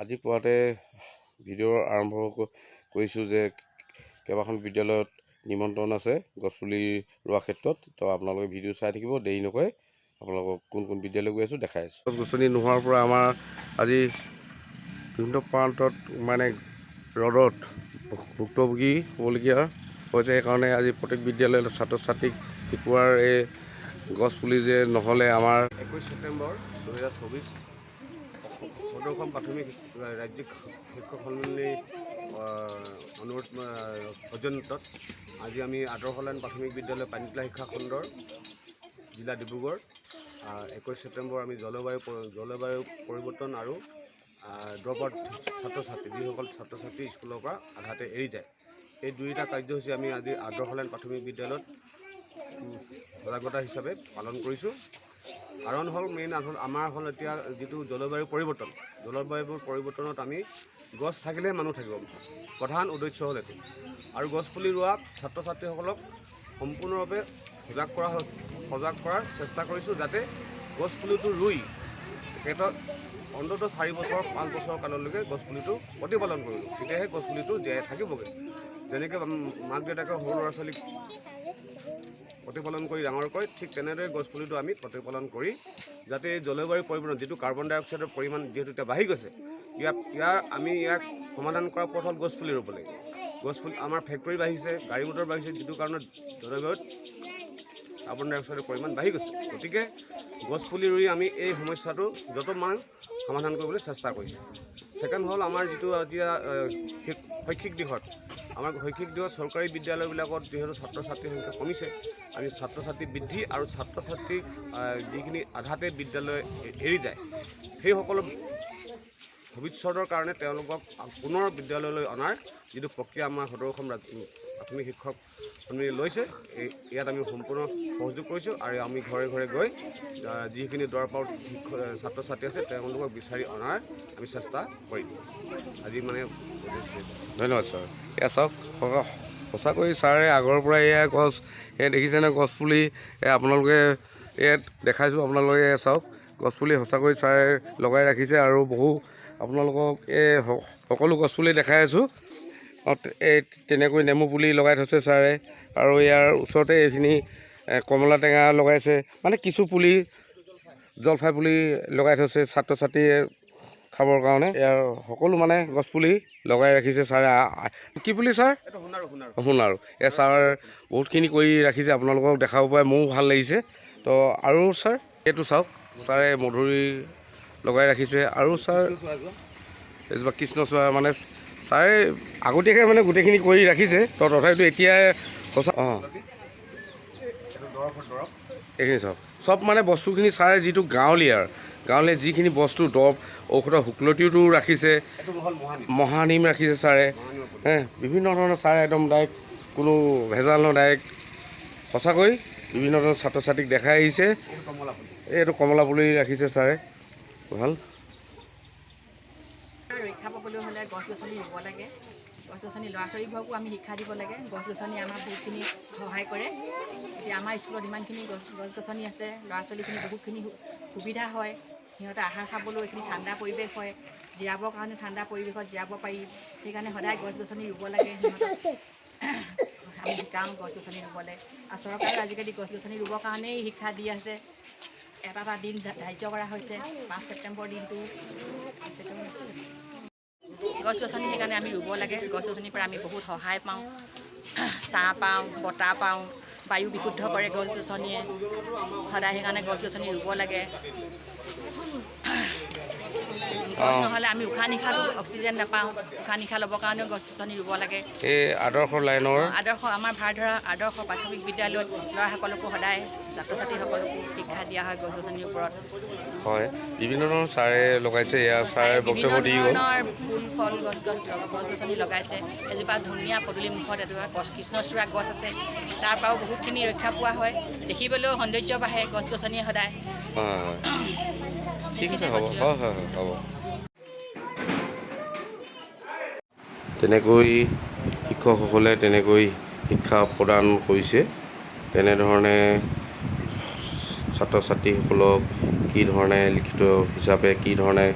আজি পুৱাতে ভিডিঅ' আৰম্ভ কৰিছোঁ যে কেইবাখন বিদ্যালয়ত নিমন্ত্ৰণ আছে গছপুলি ৰোৱা ক্ষেত্ৰত। তো আপোনালোকে ভিডিঅ' চাই থাকিব, দেৰি নকৰে আপোনালোকক কোন কোন বিদ্যালয় গৈ আছোঁ দেখাই আছোঁ। গছ গছনি নোহোৱাৰ পৰা আমাৰ আজি বিভিন্ন প্ৰান্তত মানে ৰ'দত ভুক্তভোগী হ'বলগীয়া হৈছে। সেইকাৰণে আজি প্ৰত্যেক বিদ্যালয়ত ছাত্ৰ ছাত্ৰীক শিকোৱাৰ এই গছপুলি যে নহ'লে আমাৰ 21 ছেপ্টেম্বৰ 2024 সদৌখন প্ৰাথমিক ৰাজ্যিক শিক্ষক সন্মিলনী অনুৰোধ পৰ্যন্তত আজি আমি আদৰ্শলাইন প্ৰাথমিক বিদ্যালয় পানীতোলা শিক্ষা খণ্ডৰ জিলা ডিব্ৰুগড় 21 ছেপ্টেম্বৰ আমি জলবায়ু পৰিৱৰ্তন আৰু ড্ৰপ আউট ছাত্ৰ ছাত্ৰী যিসকল ছাত্ৰ ছাত্ৰী স্কুলৰ পৰা আধাতে এৰি যায়, এই দুয়োটা কাৰ্যসূচী আমি আজি আদৰ্শলাইন প্ৰাথমিক বিদ্যালয়ত সজাগতা হিচাপে পালন কৰিছোঁ। কাৰণ হ'ল মেইন আমাৰ হ'ল এতিয়া যিটো জলবায়ু পৰিৱৰ্তনত আমি গছ থাকিলেহে মানুহ থাকিব, প্ৰধান উদ্দেশ্য হ'ল এইটো। আৰু গছপুলি ৰোৱা ছাত্ৰ ছাত্ৰীসকলক সম্পূৰ্ণভাৱে সজাগ কৰাৰ চেষ্টা কৰিছোঁ, যাতে গছপুলিটো ৰুই তেখেতক অন্ততঃ 4 বছৰ 5 বছৰ কাললৈকে গছপুলিটো প্ৰতিপালন কৰিলোঁ, তেতিয়াহে গছপুলিটো জীয়াই থাকিবগৈ। যেনেকৈ মাক দেউতাকে সৰু ল'ৰা ছোৱালীক প্ৰতিপালন কৰি ডাঙৰ কৰে, ঠিক তেনেদৰে গছপুলিটো আমি প্ৰতিপালন কৰি যাতে এই জলবায়ু পৰিৱৰ্তন যিটো কাৰ্বন ডাই অক্সাইডৰ পৰিমাণ যিহেতু এতিয়া বাঢ়ি গৈছে, ইয়াক সমাধান কৰাৰ পথ হ'ল গছপুলি ৰুব লাগিব। গছপুলি আমাৰ ফেক্টৰী বাঢ়িছে, গাড়ী মটৰ বাঢ়িছে, যিটো কাৰণত জলবায়ুত কাৰ্বন ডাই অক্সাইডৰ পৰিমাণ বাঢ়ি গৈছে। গতিকে গছপুলি ৰুই আমি এই সমস্যাটো যতমান সমাধান কৰিবলৈ চেষ্টা কৰিছোঁ। ছেকেণ্ড হ'ল আমাৰ যিটো এতিয়া শৈক্ষিক দিশত চৰকাৰী বিদ্যালয়বিলাকত যিহেতু ছাত্ৰ ছাত্ৰীৰ সংখ্যা কমিছে, আমি ছাত্ৰ ছাত্ৰী বৃদ্ধি আৰু ছাত্ৰ ছাত্ৰীক যিখিনি আধাতে বিদ্যালয় এৰি যায় সেইসকলো ভৱিষ্যতৰ কাৰণে তেওঁলোকক পুনৰ বিদ্যালয়লৈ অনাৰ যিটো প্ৰক্ৰিয়া আমাৰ সদৌখন প্ৰাথমিক শিক্ষক সন্মিলনী লৈছে, ইয়াত আমি সম্পূৰ্ণ সহযোগ কৰিছোঁ। আৰু আমি ঘৰে ঘৰে গৈ যিখিনি ড্ৰপ আউট ছাত্ৰ ছাত্ৰী আছে তেওঁলোকক বিচাৰি অনাৰ আমি চেষ্টা কৰিম। আজি মানে ধন্যবাদ ছাৰ। এয়া চাওক, সঁচাকৈ ছাৰে আগৰ পৰা এয়া গছ দেখিছেনে গছপুলি আপোনালোকে ইয়াত দেখাইছোঁ, আপোনালোকে চাওক গছপুলি সঁচাকৈ ছাৰে লগাই ৰাখিছে। আৰু বহু আপোনালোকক এই সকলো গছপুলি দেখাই আছোঁ। এই তেনেকৈ নেমু পুলি লগাই থৈছে ছাৰে, আৰু ইয়াৰ ওচৰতে এইখিনি কমলা টেঙা লগাইছে, মানে কিছু পুলি জলফাই পুলি লগাই থৈছে ছাত্ৰ ছাত্ৰীয়ে খাবৰ কাৰণে। ইয়াৰ সকলো মানে গছপুলি লগাই ৰাখিছে ছাৰে। কি পুলি ছাৰ? সোণাৰু। এয়া ছাৰ বহুতখিনি কৰি ৰাখিছে, আপোনালোকক দেখাব পাৰে, মোৰো ভাল লাগিছে। তো আৰু ছাৰ এইটো চাওক, ছাৰে মধুৰি লগাই ৰাখিছে। আৰু ছাৰ এজোপা কৃষ্ণচূড়া, মানে ছাৰে আগতীয়াকৈ মানে গোটেইখিনি কৰি ৰাখিছে। তো তথাপিতো এতিয়া সঁচা এইখিনি চাওক, চব মানে বস্তুখিনি ছাৰে যিটো গাঁৱলীয়া যিখিনি বস্তু দৰৱ ঔষধৰ শুকলতিটো ৰাখিছে, মহানিম ৰাখিছে ছাৰে, বিভিন্ন ধৰণৰ ছাৰে একদম ডাইৰেক্ট কোনো ভেজাল নহয়, ডাইৰেক্ট সঁচাকৈ বিভিন্ন ধৰণৰ ছাত্ৰ ছাত্ৰীক দেখাই আহিছে। এইটো কমলা পুলি ৰাখিছে ছাৰে, ভাল। ৰক্ষা পাবলৈ হ'লে গছ গছনি ৰুব লাগে, গছ গছনি ল'ৰা ছোৱালীবোৰকো আমি শিক্ষা দিব লাগে। গছ গছনি আমাৰ বহুতখিনি সহায় কৰে। এতিয়া আমাৰ স্কুলত ইমানখিনি গছ গছনি আছে, ল'ৰা ছোৱালীখিনি বহুতখিনি সুবিধা হয়, সিহঁতে আহাৰ খাবলৈও এইখিনি ঠাণ্ডা পৰিৱেশ হয়, জিৰাবৰ কাৰণে ঠাণ্ডা পৰিৱেশত জিৰাব পাৰি। সেইকাৰণে সদায় গছ গছনি ৰুব লাগে, সিহঁতক আমি শিকাওঁ গছ গছনি ৰুবলৈ। আৰু চৰকাৰে আজিকালি গছ গছনি ৰুবৰ কাৰণেই শিক্ষা দি আছে। এটা দিন ধাৰ্য কৰা হৈছে, 5 ছেপ্টেম্বৰ দিনটো। গছ গছনি সেইকাৰণে আমি ৰুব লাগে। গছ গছনিৰ পৰা আমি বহুত সহায় পাওঁ, ছাঁ পাওঁ, বতাহ পাওঁ, বায়ু বিশুদ্ধ কৰে গছ গছনিয়ে। সদায় সেইকাৰণে গছ গছনি ৰুব লাগে। গছ নহ'লে আমি উশাহ নিশাহ অক্সিজেন নাপাওঁ, উশাহ নিশাহ ল'বৰ কাৰণেও গছ গছনি ৰুব লাগে। এই আদৰ্শ লাইনৰ আমাৰ ভাৰতধৰা আদৰ্শ প্ৰাথমিক বিদ্যালয়ত ল'ৰাসকলকো সদায় ছাত্ৰ ছাত্ৰীসকলকো শিক্ষা দিয়া হয় গছ গছনিৰ ওপৰত। হয়, বিভিন্ন ধৰণৰ ছাৰে লগাইছে, এয়া ছাৰে বক্তব্য দি গ'ল। ফুল ফল গছ গছনি লগাইছে। এজোপা ধুনীয়া পদূলি মুখত এজোপা কৃষ্ণচূড়া গছ আছে, তাৰ পৰাও বহুতখিনি ৰক্ষা পোৱা হয়। দেখিবলৈও সৌন্দৰ্য বাঢ়ে গছ গছনিয়ে সদায়। হয়, ঠিক আছে, হ'ব, হয় হ'ব। তেনেকৈ শিক্ষকসকলে তেনেকৈ শিক্ষা প্ৰদান কৰিছে। তেনেধৰণে ছাত্ৰ ছাত্ৰীসকলক কি ধৰণে লিখিত হিচাপে কি ধৰণে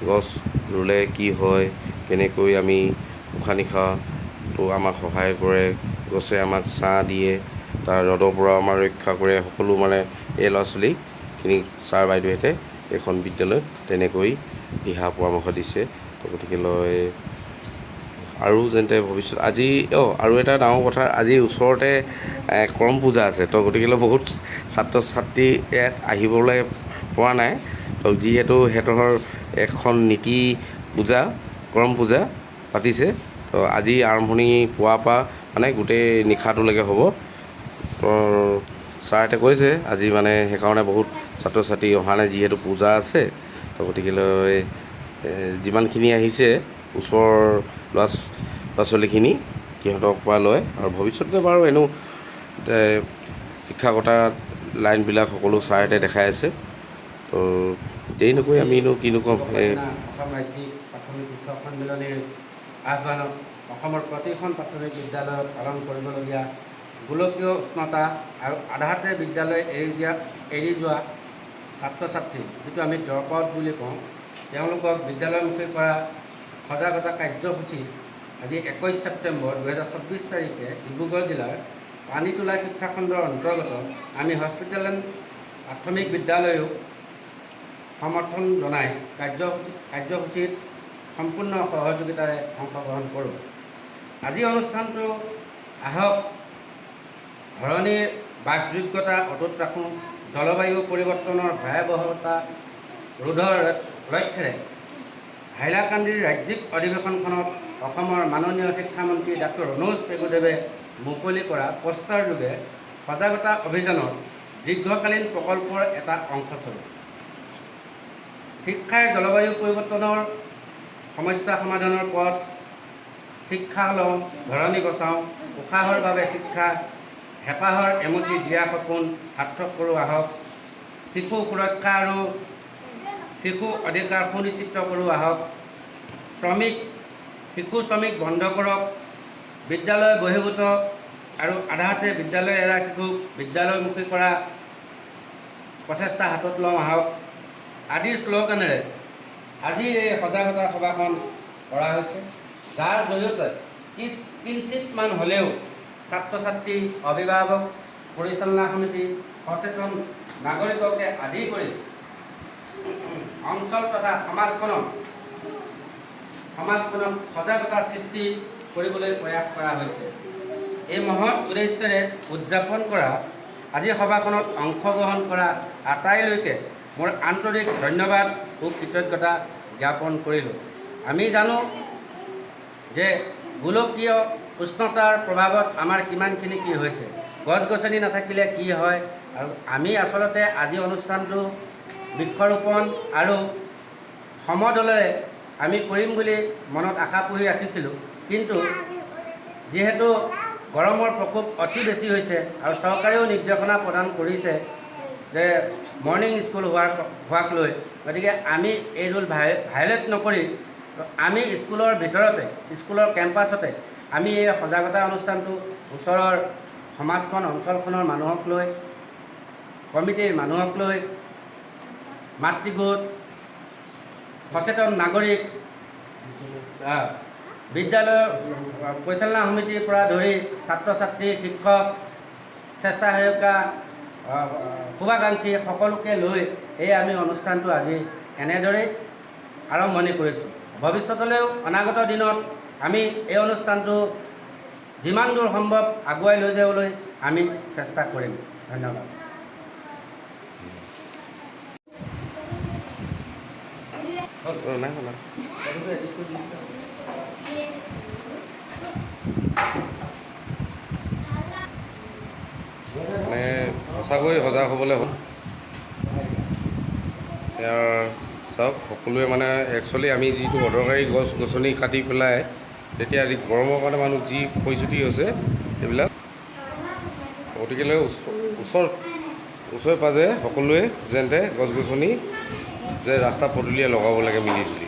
গছ ৰুলে কি হয়, কেনেকৈ আমি উশাহ নিশাহটো আমাক সহায় কৰে, গছে আমাক ছাঁ দিয়ে, তাৰ ৰ'দৰ পৰা আমাৰ ৰক্ষা কৰে, সকলো মানে এই ল'ৰা ছোৱালীখিনিক ছাৰ বাইদেউহেঁতে এইখন বিদ্যালয়ত তেনেকৈ দিহা পৰামৰ্শ দিছে। তো গতিকেলৈ আৰু যেনে ভৱিষ্যত আজি আৰু এটা ডাঙৰ কথা, আজি ওচৰতে কৰম পূজা আছে। তো গতিকেলৈ বহুত ছাত্ৰ ছাত্ৰী ইয়াত আহিবলৈ পৰা নাই। তো যিহেতু সিহঁতৰ এখন নীতি পূজা, কৰম পূজা পাতিছে, তো আজি আৰম্ভণি পুৱাৰ পৰা মানে গোটেই নিশাটোলৈকে হ'ব। তো ছাৰহঁতে কৈছে আজি মানে সেইকাৰণে বহুত ছাত্ৰ ছাত্ৰী অহা নাই, যিহেতু পূজা আছে। তো গতিকেলৈ যিমানখিনি আহিছে ওচৰৰ ল'ৰা ছোৱালীখিনি সিহঁতক পৰা লয়, আৰু ভৱিষ্যতে বাৰু এনেও শিক্ষাগত লাইনবিলাক সকলো ছাৰহঁতে দেখাই আছে। তো এই নকৈ আমিনো কিনো ক'ম। অসম ৰাজ্যিক প্ৰাথমিক শিক্ষক সন্মিলনীৰ আহ্বানত অসমৰ প্ৰতিখন প্ৰাথমিক বিদ্যালয়ত পালন কৰিবলগীয়া গোলকীয় উষ্ণতা আৰু আধাতে বিদ্যালয় এৰি যোৱা ছাত্ৰ ছাত্ৰী, যিটো আমি ড্ৰপ আউট বুলি কওঁ, তেওঁলোকক বিদ্যালয়মুখী কৰা সজাগতা কাৰ্যসূচী আজি 21 ছেপ্টেম্বৰ 2024 তাৰিখে ডিব্ৰুগড় জিলাৰ পানীতোলা শিক্ষাখণ্ডৰ অন্তৰ্গত আমি হস্পিটেল এণ্ড প্ৰাথমিক বিদ্যালয়ো সমৰ্থন জনাই কাৰ্যসূচীত সম্পূৰ্ণ সহযোগিতাৰে অংশগ্ৰহণ কৰোঁ। আজি অনুষ্ঠানটো আহক ধৰণীৰ বাসযোগ্যতা অটুট ৰাখোঁ, জলবায়ু পৰিৱৰ্তনৰ ভয়াৱহতা ৰোধৰ লক্ষ্যৰে হাইলাকান্দিৰ ৰাজ্যিক অধিৱেশনখনত অসমৰ মাননীয় শিক্ষামন্ত্ৰী ডাক্তৰ ৰণোজ পেগুদেৱে মুকলি কৰা পোষ্টাৰ যোগে সজাগতা অভিযানৰ দীৰ্ঘকালীন প্ৰকল্পৰ এটা অংশস্বৰূপ। শিক্ষাই জলবায়ু পৰিৱৰ্তনৰ সমস্যা সমাধানৰ পথ, শিক্ষা লওঁ ধৰণী বচাওঁ, উশাহৰ বাবে শিক্ষা, হেঁপাহৰ এমুঠি জীয়া সপোন সাৰ্থক কৰোঁ আহক, শিশু সুৰক্ষা আৰু শিশু অধিকাৰ সুনিশ্চিত কৰোঁ আহক, শিশু শ্ৰমিক বন্ধ কৰক, বিদ্যালয় বহিৰ্ভূত আৰু আধাতে বিদ্যালয় এৰা শিশুক বিদ্যালয়মুখী কৰা প্ৰচেষ্টা হাতত লওঁ আহক আদি শ্লোগানেৰে আজিৰ এই সজাগতা সভাখন কৰা হৈছে, যাৰ জৰিয়তে কিঞ্চিতমান হ'লেও ছাত্ৰ ছাত্ৰী, অভিভাৱক, পৰিচালনা সমিতি, সচেতন নাগৰিককে আদি কৰি অঞ্চল তথা সমাজখনক সজাগতা সৃষ্টি কৰিবলৈ প্ৰয়াস কৰা হৈছে। এই মহৎ উদ্দেশ্যেৰে উদযাপন কৰা আজি সভাখনত অংশগ্ৰহণ কৰা আটাইলৈকে মোৰ আন্তৰিক ধন্যবাদ ও কৃতজ্ঞতা জ্ঞাপন কৰিলোঁ। আমি জানো যে গোলকীয় উষ্ণতাৰ প্ৰভাৱত আমাৰ কিমানখিনি কি হৈছে, গছ গছনি নাথাকিলে কি হয়, আৰু আমি আচলতে আজি অনুষ্ঠানটো বৃক্ষৰোপণ আৰু সমদলেৰে আমি কৰিম বুলি মনত আশা পুহি ৰাখিছিলোঁ। কিন্তু যিহেতু গৰমৰ প্ৰকোপ অতি বেছি হৈছে আৰু চৰকাৰেও নিৰ্দেশনা প্ৰদান কৰিছে যে মৰ্ণিং স্কুল হোৱাক লৈ, গতিকে আমি এই ৰুল ভায়লেট নকৰি আমি স্কুলৰ ভিতৰতে, স্কুলৰ কেম্পাছতে আমি এই সজাগতা অনুষ্ঠানটো ওচৰৰ সমাজখন, অঞ্চলখনৰ মানুহক লৈ, কমিটিৰ মানুহক লৈ, মাতৃগোট, সচেতন নাগৰিক, বিদ্যালয়ৰ পৰিচালনা সমিতিৰ পৰা ধৰি ছাত্ৰ ছাত্ৰী, শিক্ষক, স্বেচ্ছাসেৱিকা, শুভাকাংক্ষী সকলোকে লৈ এই আমি অনুষ্ঠানটো আজি এনেদৰেই আৰম্ভণি কৰিছোঁ। ভৱিষ্যতলৈও অনাগত দিনত আমি এই অনুষ্ঠানটো যিমান দূৰ সম্ভৱ আগুৱাই লৈ যাবলৈ আমি চেষ্টা কৰিম। ধন্যবাদ। মানে সঁচাকৈ সজাগ হ'বলৈ হ'ল। ইয়াৰ চাওক, সকলোৱে মানে একচুৱেলি আমি যিটো অদৰকাৰী গছ গছনি কাটি পেলাই তেতিয়া গৰমৰ কাৰণে মানুহ যি পৰিস্থিতি হৈছে এইবিলাক, গতিকেলৈ ওচৰে পাজৰে সকলোৱে যেনে গছ গছনি যে ৰাস্তা পদূলিয়ে লগাব লাগে মিলি জুলি।